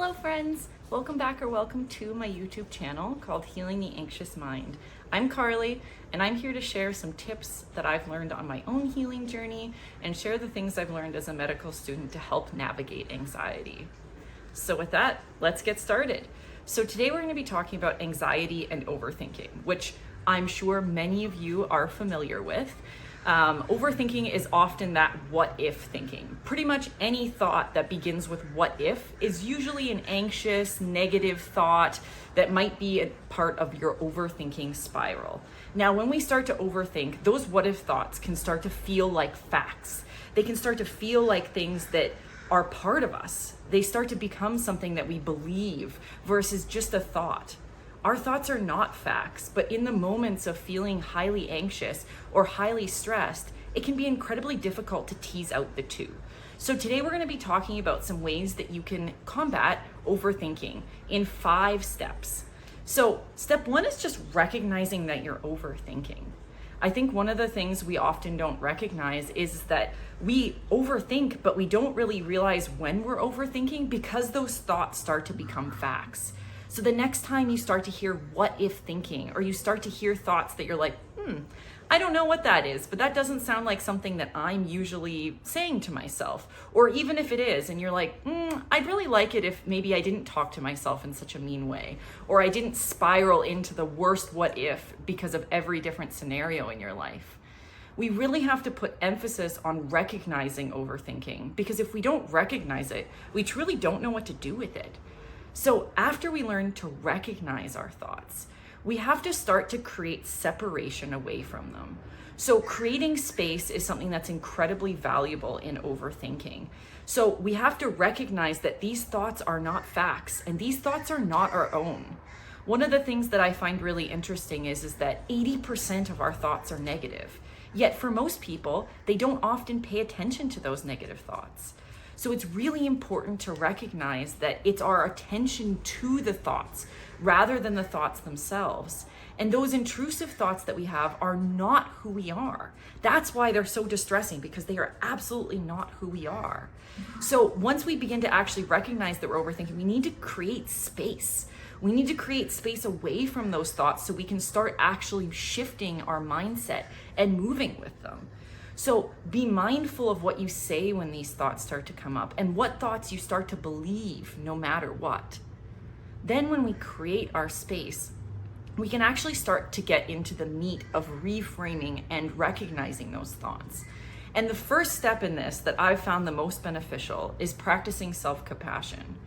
Hello friends, welcome back or welcome to my YouTube channel called Healing the Anxious Mind. I'm Carly and I'm here to share some tips that I've learned on my own healing journey and share the things I've learned as a medical student to help navigate anxiety. So with that, let's get started. So today we're going to be talking about anxiety and overthinking, which I'm sure many of you are familiar with. Overthinking is often that what if thinking. Pretty much any thought that begins with what if is usually an anxious, negative thought that might be a part of your overthinking spiral. Now, when we start to overthink, those what if thoughts can start to feel like facts. They can start to feel like things that are part of us. They start to become something that we believe versus just a thought. Our thoughts are not facts, but in the moments of feeling highly anxious or highly stressed, it can be incredibly difficult to tease out the two. So today we're going to be talking about some ways that you can combat overthinking in 5 steps. So step 1 is just recognizing that you're overthinking. I think one of the things we often don't recognize is that we overthink, but we don't really realize when we're overthinking because those thoughts start to become facts. So the next time you start to hear what if thinking, or you start to hear thoughts that you're like, I don't know what that is, but that doesn't sound like something that I'm usually saying to myself. Or even if it is, and you're like, I'd really like it if maybe I didn't talk to myself in such a mean way, or I didn't spiral into the worst what if because of every different scenario in your life. We really have to put emphasis on recognizing overthinking, because if we don't recognize it, we truly don't know what to do with it. So after we learn to recognize our thoughts, we have to start to create separation away from them. So creating space is something that's incredibly valuable in overthinking. So we have to recognize that these thoughts are not facts and these thoughts are not our own. One of the things that I find really interesting is that 80% of our thoughts are negative. Yet for most people, they don't often pay attention to those negative thoughts. So it's really important to recognize that it's our attention to the thoughts rather than the thoughts themselves. And those intrusive thoughts that we have are not who we are. That's why they're so distressing, because they are absolutely not who we are. So once we begin to actually recognize that we're overthinking, we need to create space. We need to create space away from those thoughts so we can start actually shifting our mindset and moving with them. So be mindful of what you say when these thoughts start to come up and what thoughts you start to believe no matter what. Then when we create our space, we can actually start to get into the meat of reframing and recognizing those thoughts. And the first step in this that I've found the most beneficial is practicing self-compassion.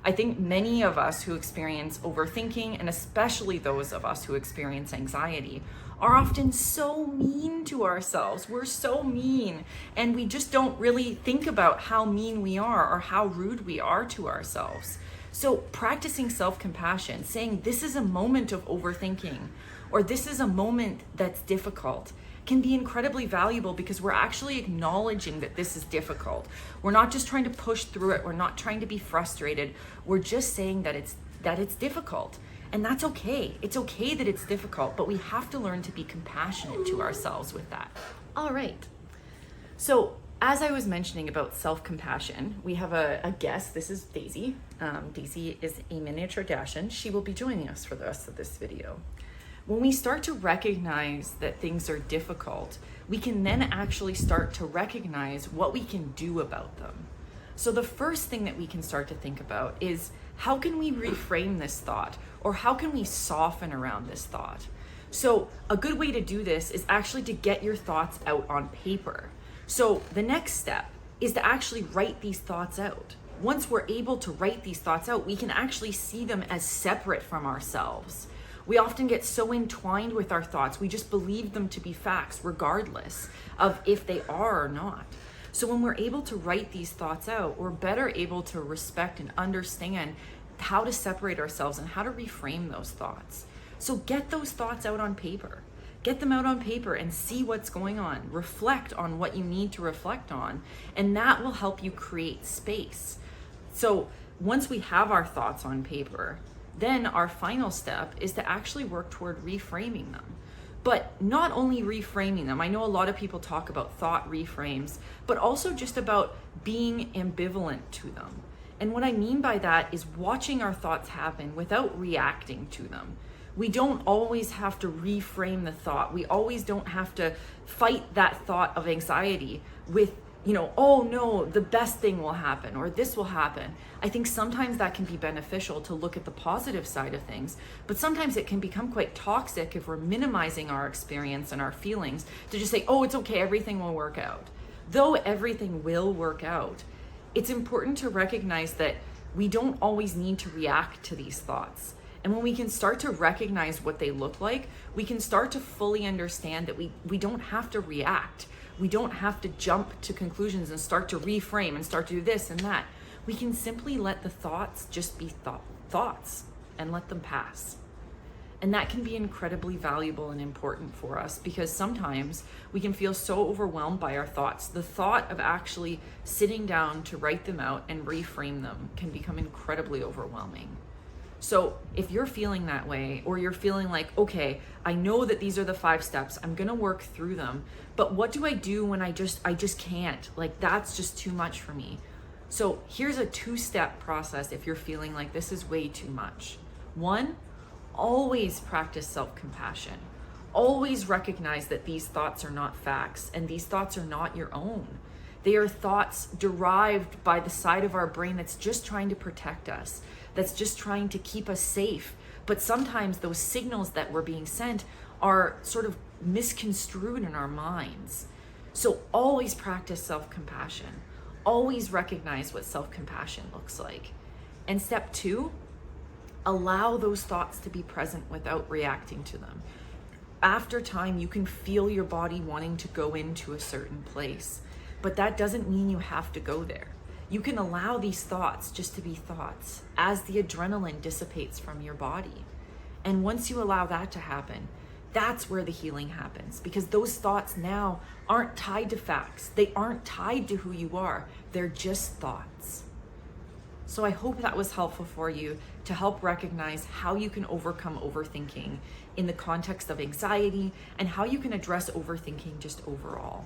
I think many of us who experience overthinking, and especially those of us who experience anxiety, are often so mean to ourselves. We're so mean, and we just don't really think about how mean we are or how rude we are to ourselves. So practicing self-compassion, saying this is a moment of overthinking, or this is a moment that's difficult, can be incredibly valuable because we're actually acknowledging that this is difficult. We're not just trying to push through it. We're not trying to be frustrated. We're just saying that it's difficult. And that's okay. It's okay that it's difficult, but we have to learn to be compassionate to ourselves with that. All right. So as I was mentioning about self-compassion, we have a guest. This is Daisy. Daisy is a miniature Dashan. She will be joining us for the rest of this video. When we start to recognize that things are difficult, we can then actually start to recognize what we can do about them. So the first thing that we can start to think about is, how can we reframe this thought, or how can we soften around this thought? So a good way to do this is actually to get your thoughts out on paper. So the next step is to actually write these thoughts out. Once we're able to write these thoughts out, we can actually see them as separate from ourselves. We often get so entwined with our thoughts, we just believe them to be facts, regardless of if they are or not. So when we're able to write these thoughts out, we're better able to respect and understand how to separate ourselves and how to reframe those thoughts. So get those thoughts out on paper. Get them out on paper and see what's going on. Reflect on what you need to reflect on, and that will help you create space. So once we have our thoughts on paper, then our final step is to actually work toward reframing them. But not only reframing them, I know a lot of people talk about thought reframes, but also just about being ambivalent to them. And what I mean by that is watching our thoughts happen without reacting to them. We don't always have to reframe the thought. We always don't have to fight that thought of anxiety with, oh no, the best thing will happen or this will happen. I think sometimes that can be beneficial to look at the positive side of things, but sometimes it can become quite toxic if we're minimizing our experience and our feelings to just say, oh, it's okay, everything will work out. Though everything will work out, it's important to recognize that we don't always need to react to these thoughts. And when we can start to recognize what they look like, we can start to fully understand that we don't have to react. We don't have to jump to conclusions and start to reframe and start to do this and that. We can simply let the thoughts just be thoughts and let them pass. And that can be incredibly valuable and important for us because sometimes we can feel so overwhelmed by our thoughts. The thought of actually sitting down to write them out and reframe them can become incredibly overwhelming. So if you're feeling that way, or you're feeling like, okay, I know that these are the 5 steps, I'm gonna work through them, but what do I do when I just can't? Like, that's just too much for me. So here's a 2-step process if you're feeling like this is way too much. 1, always practice self-compassion. Always recognize that these thoughts are not facts and these thoughts are not your own. They are thoughts derived by the side of our brain that's just trying to protect us, that's just trying to keep us safe. But sometimes those signals that we're being sent are sort of misconstrued in our minds. So always practice self-compassion. Always recognize what self-compassion looks like. And step 2, allow those thoughts to be present without reacting to them. After time, you can feel your body wanting to go into a certain place, but that doesn't mean you have to go there. You can allow these thoughts just to be thoughts as the adrenaline dissipates from your body. And once you allow that to happen, that's where the healing happens, because those thoughts now aren't tied to facts. They aren't tied to who you are. They're just thoughts. So I hope that was helpful for you to help recognize how you can overcome overthinking in the context of anxiety and how you can address overthinking just overall.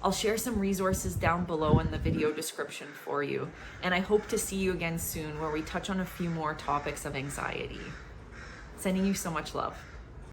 I'll share some resources down below in the video description for you, and I hope to see you again soon where we touch on a few more topics of anxiety. Sending you so much love.